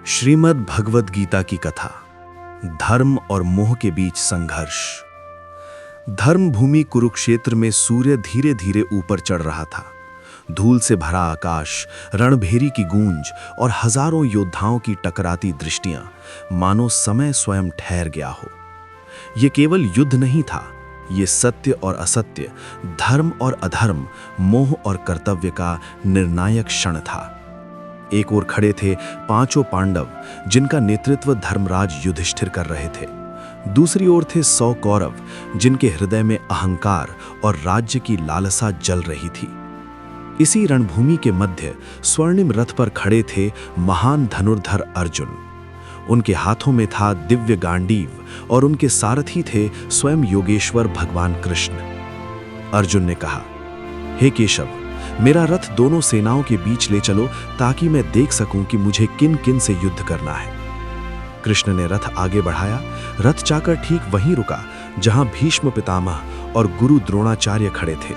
श्रीमद् भगवद गीता की कथा। धर्म और मोह के बीच संघर्ष। धर्म भूमि कुरुक्षेत्र में सूर्य धीरे धीरे ऊपर चढ़ रहा था। धूल से भरा आकाश, रणभेरी की गूंज और हजारों योद्धाओं की टकराती दृष्टियां मानो समय स्वयं ठहर गया हो। ये केवल युद्ध नहीं था, ये सत्य और असत्य, धर्म और अधर्म, मोह और कर्तव्य का निर्णायक क्षण था। एक ओर खड़े थे पांचों पांडव, जिनका नेतृत्व धर्मराज युधिष्ठिर कर रहे थे। दूसरी ओर थे 100 कौरव, जिनके हृदय में अहंकार और राज्य की लालसा जल रही थी। इसी रणभूमि के मध्य स्वर्णिम रथ पर खड़े थे महान धनुर्धर अर्जुन। उनके हाथों में था दिव्य गांडीव और उनके सारथी थे स्वयं योगेश्वर भगवान कृष्ण। अर्जुन ने कहा, हे केशव, मेरा रथ दोनों सेनाओं के बीच ले चलो ताकि मैं देख सकूं कि मुझे किन किन से युद्ध करना है। कृष्ण ने रथ आगे बढ़ाया। रथ जाकर ठीक वहीं रुका जहां भीष्म पितामह और गुरु द्रोणाचार्य खड़े थे।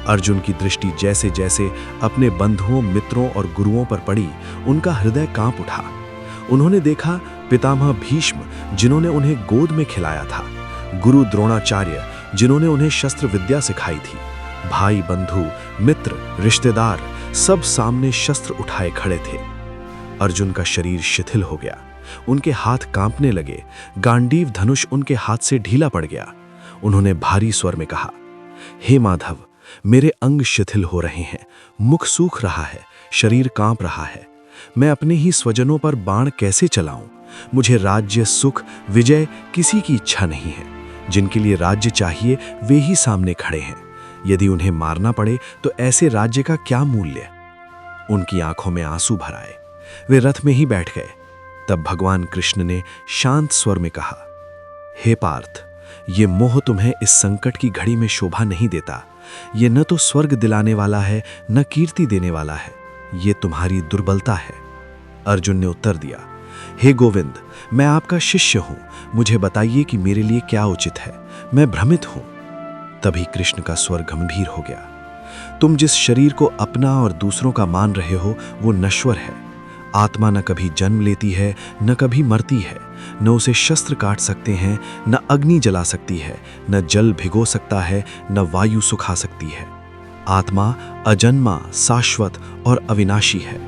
अर्जुन की दृष्टि जैसे जैसे अपने बंधुओं, मित्रों और गुरुओं पर पड़ी, उनका हृदय कांप उठा। उन्होंने देखा पितामह भीष्म, जिन्होंने उन्हें गोद में खिलाया था, गुरु द्रोणाचार्य, जिन्होंने उन्हें शस्त्र विद्या सिखाई थी, भाई, बंधु, मित्र, रिश्तेदार सब सामने शस्त्र उठाए खड़े थे। अर्जुन का शरीर शिथिल हो गया, उनके हाथ कांपने लगे, गांडीव धनुष उनके हाथ से ढीला पड़ गया। उन्होंने भारी स्वर में कहा, हे माधव, मेरे अंग शिथिल हो रहे हैं, मुख सूख रहा है, शरीर कांप रहा है। मैं अपने ही स्वजनों पर बाण कैसे चलाऊं? मुझे राज्य, सुख, विजय किसी की इच्छा नहीं है। जिनके लिए राज्य चाहिए वे ही सामने खड़े हैं। यदि उन्हें मारना पड़े तो ऐसे राज्य का क्या मूल्य? उनकी आंखों में आंसू भर आए। वे रथ में ही बैठ गए। तब भगवान कृष्ण ने शांत स्वर में कहा, हे पार्थ, ये मोह तुम्हें इस संकट की घड़ी में शोभा नहीं देता। ये न तो स्वर्ग दिलाने वाला है, न कीर्ति देने वाला है। ये तुम्हारी दुर्बलता है। अर्जुन ने उत्तर दिया, हे गोविंद, मैं आपका शिष्य हूं। मुझे बताइए कि मेरे लिए क्या उचित है। मैं भ्रमित हूं। तभी कृष्ण का स्वर गंभीर हो गया, तुम जिस शरीर को अपना और दूसरों का मान रहे हो वो नश्वर है। आत्मा न कभी जन्म लेती है, न कभी मरती है। न उसे शस्त्र काट सकते हैं, न अग्नि जला सकती है, न जल भिगो सकता है, न वायु सुखा सकती है। आत्मा अजन्मा, शाश्वत और अविनाशी है।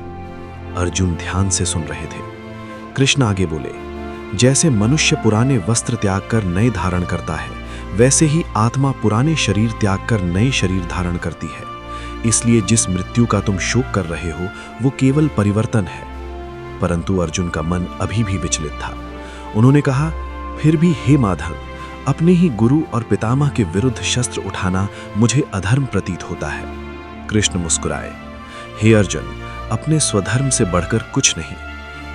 अर्जुन ध्यान से सुन रहे थे। कृष्ण आगे बोले, जैसे मनुष्य पुराने वस्त्र त्याग कर नए धारण करता है, वैसे ही आत्मा पुराने शरीर त्याग कर नए शरीर धारण करती है। इसलिए जिस मृत्यु का तुम शोक कर रहे हो वो केवल परिवर्तन है। परंतु अर्जुन का मन अभी भी विचलित था। उन्होंने कहा, फिर भी हे माधव, अपने ही गुरु और पितामह के विरुद्ध शस्त्र उठाना मुझे अधर्म प्रतीत होता है। कृष्ण मुस्कुराए, हे अर्जुन, अपने स्वधर्म से बढ़कर कुछ नहीं।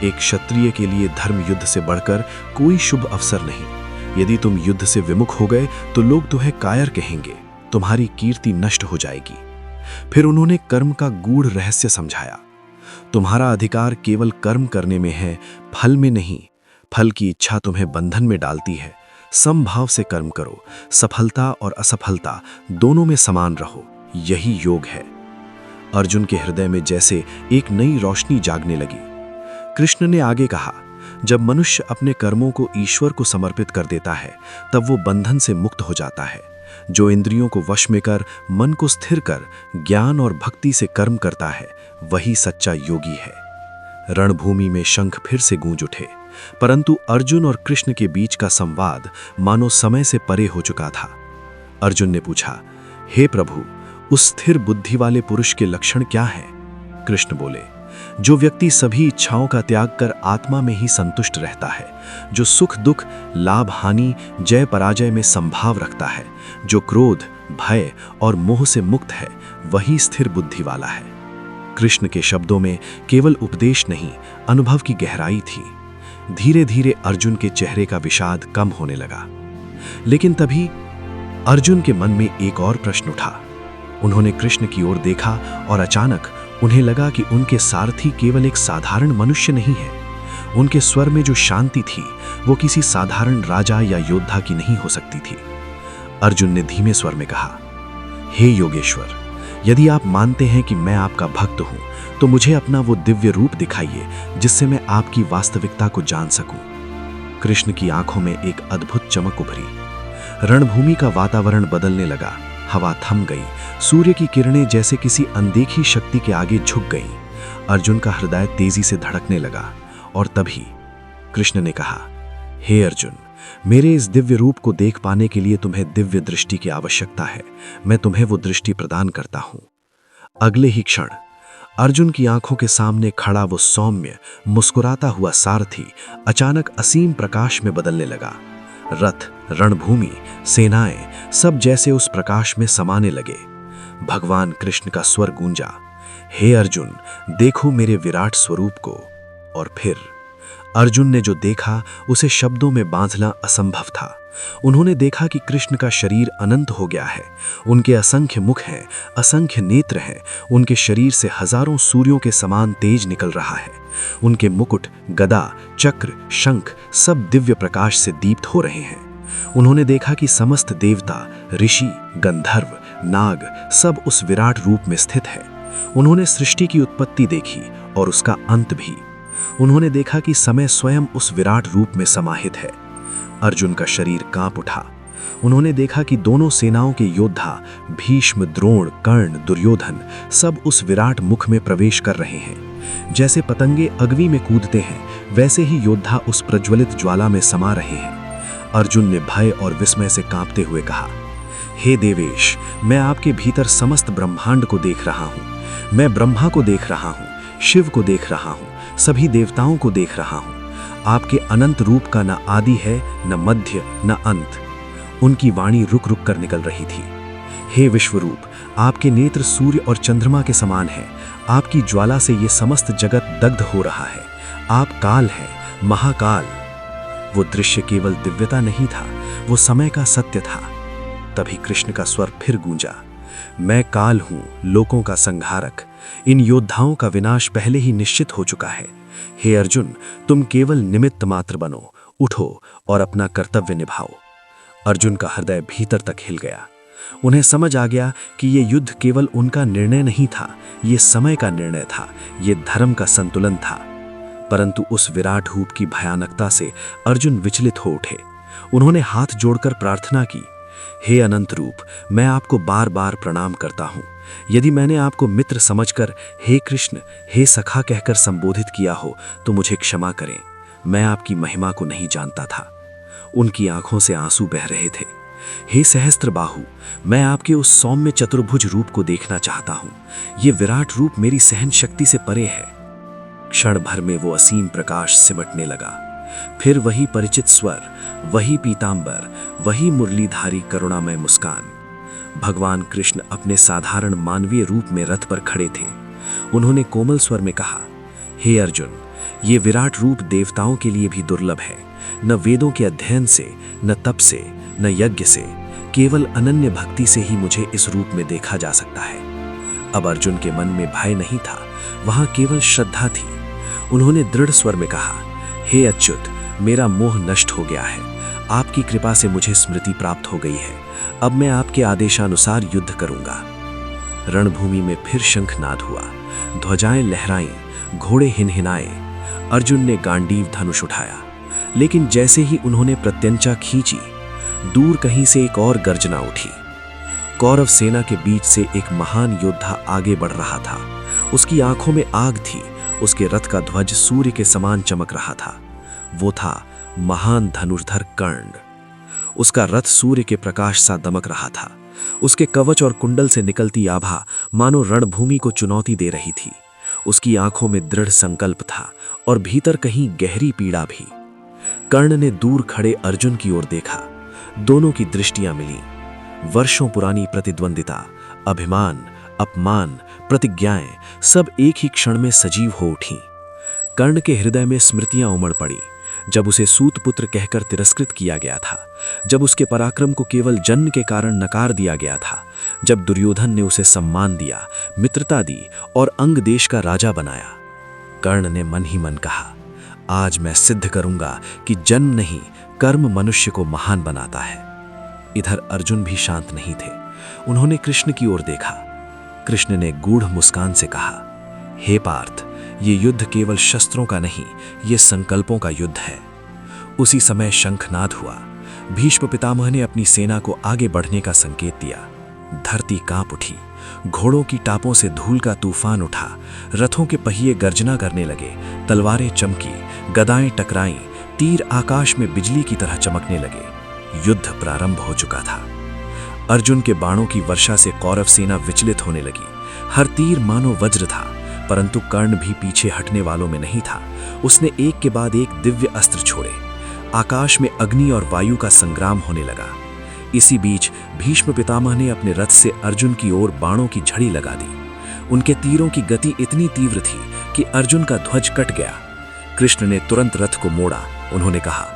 एक क्षत्रिय के लिए धर्म युद्ध से बढ़कर कोई शुभ अवसर नहीं। यदि तुम युद्ध से विमुख हो गए तो लोग तुम्हें कायर कहेंगे, तुम्हारी कीर्ति नष्ट हो जाएगी। फिर उन्होंने कर्म का गूढ़ रहस्य समझाया। तुम्हारा अधिकार केवल कर्म करने में है, फल में नहीं। फल की इच्छा तुम्हें बंधन में डालती है। समभाव से कर्म करो, सफलता और असफलता दोनों में समान रहो, यही योग है। अर्जुन के हृदय में जैसे एक नई रोशनी जागने लगी। कृष्ण ने आगे कहा, जब मनुष्य अपने कर्मों को ईश्वर को समर्पित कर देता है तब वो बंधन से मुक्त हो जाता है। जो इंद्रियों को वश में कर, मन को स्थिर कर, ज्ञान और भक्ति से कर्म करता है, वही सच्चा योगी है। रणभूमि में शंख फिर से गूंज उठे, परंतु अर्जुन और कृष्ण के बीच का संवाद मानो समय से परे हो चुका था। अर्जुन ने पूछा, हे प्रभु, उस स्थिर बुद्धि वाले पुरुष के लक्षण क्या हैं? कृष्ण बोले, जो व्यक्ति सभी इच्छाओं का त्याग कर आत्मा में ही संतुष्ट रहता है, जो सुख दुख, लाभ हानि, जय पराजय में संभाव रखता है, जो क्रोध, भय और मोह से मुक्त है, वही स्थिर बुद्धि वाला है। कृष्ण के शब्दों में केवल उपदेश नहीं, अनुभव की गहराई थी। धीरे धीरे अर्जुन के चेहरे का विषाद कम होने लगा। लेकिन तभी अर्जुन के मन में एक और प्रश्न उठा। उन्होंने कृष्ण की ओर देखा और अचानक उन्हें लगा कि उनके सारथी केवल एक साधारण मनुष्य नहीं है। उनके स्वर में जो शांति थी वो किसी साधारण राजा या योद्धा की नहीं हो सकती थी। अर्जुन ने धीमे स्वर में कहा, हे योगेश्वर, यदि आप मानते हैं कि मैं आपका भक्त हूं, तो मुझे अपना वो दिव्य रूप दिखाइए जिससे मैं आपकी वास्तविकता को जान सकूं। कृष्ण की आंखों में एक अद्भुत चमक उभरी। रणभूमि का वातावरण बदलने लगा। हवा थम गई। सूर्य की किरणें जैसे किसी अनदेखी शक्ति के आगे झुक गईं। अर्जुन का हृदय तेजी से धड़कने लगा और तभी कृष्ण ने कहा, हे अर्जुन, मेरे इस दिव्य रूप को देख पाने के लिए तुम्हें दिव्य दृष्टि की आवश्यकता है। मैं तुम्हें वो दृष्टि प्रदान करता हूं। अगले ही क्षण अर्जुन की आंखों के सामने खड़ा वो सौम्य, मुस्कुराता हुआ सारथी अचानक असीम प्रकाश में बदलने लगा। रथ, रणभूमि, सेनाएं सब जैसे उस प्रकाश में समाने लगे। भगवान कृष्ण का स्वर गूंजा, हे अर्जुन, देखो मेरे विराट स्वरूप को। और फिर अर्जुन ने जो देखा उसे शब्दों में बांधना असंभव था। उन्होंने देखा कि कृष्ण का शरीर अनंत हो गया है। उनके असंख्य मुख हैं, असंख्य नेत्र हैं। उनके शरीर से हजारों सूर्यों के समान तेज निकल रहा है। उनके मुकुट, गदा, चक्र, शंख सब दिव्य प्रकाश से दीप्त हो रहे हैं। उन्होंने देखा कि समस्त देवता, ऋषि, गंधर्व, नाग सब उस विराट रूप में स्थित है। उन्होंने सृष्टि की उत्पत्ति देखी और उसका अंत भी। उन्होंने देखा कि समय स्वयं उस विराट रूप में समाहित है। अर्जुन का शरीर कांप उठा। उन्होंने देखा कि दोनों सेनाओं के योद्धा भीष्म, द्रोण, कर्ण, दुर्योधन सब उस विराट मुख में प्रवेश कर रहे हैं। जैसे पतंगे अग्नि में कूदते हैं, वैसे ही योद्धा उस प्रज्वलित ज्वाला में समा रहे हैं। अर्जुन ने भय और विस्मय से कांपते हुए कहा, हे देवेश, मैं आपके भीतर समस्त ब्रह्मांड को देख रहा हूं। मैं ब्रह्मा को देख रहा हूं, शिव को देख रहा हूं, सभी देवताओं को देख रहा हूं। आपके अनंत रूप का न आदि है, न मध्य, न अंत। उनकी वाणी रुक रुक कर निकल रही थी। हे विश्वरूप, आपके नेत्र सूर्य और चंद्रमा के समान हैं। आपकी ज्वाला से ये समस्त जगत दग्ध हो रहा है। आप काल हैं, महाकाल। वो दृश्य केवल दिव्यता नहीं था, वो समय का सत्य था। तभी कृष्ण का स्वर फिर गूंजा, मैं काल हूं, लोकों का संहारक। इन योद्धाओं का विनाश पहले ही निश्चित हो चुका है। हे अर्जुन, तुम केवल निमित्त मात्र बनो। उठो और अपना कर्तव्य निभाओ। अर्जुन का हृदय भीतर तक हिल गया। उन्हें समझ आ गया कि ये युद्ध केवल उनका निर्णय नहीं था, ये समय का निर्णय था, ये धर्म का संतुलन था। परंतु उस विराट रूप की भयानकता से अर्जुन विचलित हो उठे। उन्होंने हाथ जोड़कर प्रार्थना की, हे अनंत रूप, मैं आपको बार बार प्रणाम करता हूं। यदि मैंने आपको मित्र समझकर हे कृष्ण, हे सखा कहकर संबोधित किया हो तो मुझे क्षमा करें। मैं आपकी महिमा को नहीं जानता था। उनकी आंखों से आंसू बह रहे थे। हे सहस्त्र बाहु, मैं आपके उस सौम्य चतुर्भुज रूप को देखना चाहता हूं। ये विराट रूप मेरी सहन शक्ति से परे है। क्षण भर में वो असीम प्रकाश सिमटने लगा। फिर वही परिचित स्वर, वही पीतांबर, वही मुरलीधारी करुणामय मुस्कान। भगवान कृष्ण अपने साधारण मानवीय रूप में रथ पर खड़े थे। उन्होंने कोमल स्वर में कहा, हे अर्जुन, ये विराट रूप देवताओं के लिए भी दुर्लभ है। न वेदों के अध्ययन से, न तप से, न यज्ञ से, केवल अनन्य भक्ति से ही मुझे इस रूप में देखा जा सकता है। अब अर्जुन के मन में भय नहीं था, वहां केवल श्रद्धा थी। उन्होंने दृढ़ स्वर में कहा, हे अच्युत, मेरा मोह नष्ट हो गया है। आपकी कृपा से मुझे स्मृति प्राप्त हो गई है। अब मैं आपके आदेशानुसार युद्ध करूंगा। रणभूमि में फिर शंखनाद हुआ, ध्वजाएं लहराईं, घोड़े हिनहिनाए। अर्जुन ने गांडीव धनुष उठाया, लेकिन जैसे ही उन्होंने प्रत्यंचा खींची, दूर कहीं से एक और गर्जना उठी। कौरव सेना के बीच से एक महान योद्धा आगे बढ़ रहा था। उसकी आंखों में आग थी। उसके रथ का ध्वज सूर्य के समान चमक रहा था। वो था महान धनुर्धर कर्ण। उसका रथ सूर्य के प्रकाश सा दमक रहा था। उसके कवच और कुंडल से निकलती आभा मानो रणभूमि को चुनौती दे रही थी। उसकी आंखों में दृढ़ संकल्प था और भीतर कहीं गहरी पीड़ा भी। कर्ण ने दूर खड़े अर्जुन की ओर देखा। दोनों की दृष्टियां मिली। वर्षों पुरानी प्रतिद्वंदिता, अभिमान, अपमान, प्रतिज्ञाएं सब एक ही क्षण में सजीव हो उठी। कर्ण के हृदय में स्मृतियां उमड़ पड़ी। जब उसे सूतपुत्र कहकर तिरस्कृत किया गया था, जब उसके पराक्रम को केवल जन्म के कारण नकार दिया गया था, जब दुर्योधन ने उसे सम्मान दिया, मित्रता दी और अंग देश का राजा बनाया। कर्ण ने मन ही मन कहा, आज मैं सिद्ध करूंगा कि जन्म नहीं, कर्म मनुष्य को महान बनाता है। इधर अर्जुन भी शांत नहीं थे। उन्होंने कृष्ण की ओर देखा। कृष्ण ने गूढ़ मुस्कान से कहा, हे पार्थ, ये युद्ध केवल शस्त्रों का नहीं, ये संकल्पों का युद्ध है। उसी समय शंखनाद हुआ। भीष्म पितामह ने अपनी सेना को आगे बढ़ने का संकेत दिया। धरती कांप उठी, घोड़ों की टापों से धूल का तूफान उठा, रथों के पहिए गर्जना करने लगे, तलवारें चमकी, गदाएं टकराईं, तीर आकाश में बिजली की तरह चमकने लगे। युद्ध प्रारंभ हो चुका था। अर्जुन के बाणों की वर्षा से कौरव सेना विचलित होने लगी। हर तीर मानो वज्र था, परंतु कर्ण भी पीछे हटने वालों में नहीं था। उसने एक के बाद एक दिव्य अस्त्र छोड़े। आकाश में अग्नि और वायु का संग्राम होने लगा। इसी बीच भीष्म पितामह ने अपने रथ से अर्जुन की ओर बाणों की झड़ी लगा दी। उनके तीरों की गति इतनी तीव्र थी कि अर्जुन का ध्वज कट गया। कृष्ण ने तुरंत रथ को मोड़ा। उन्होंने कहा,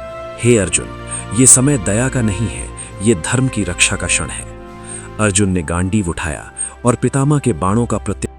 हे अर्जुन, ये समय दया का नहीं है, ये धर्म की रक्षा का क्षण है। अर्जुन ने गांडीव उठाया और पितामह के बाणों का प्रत्याघात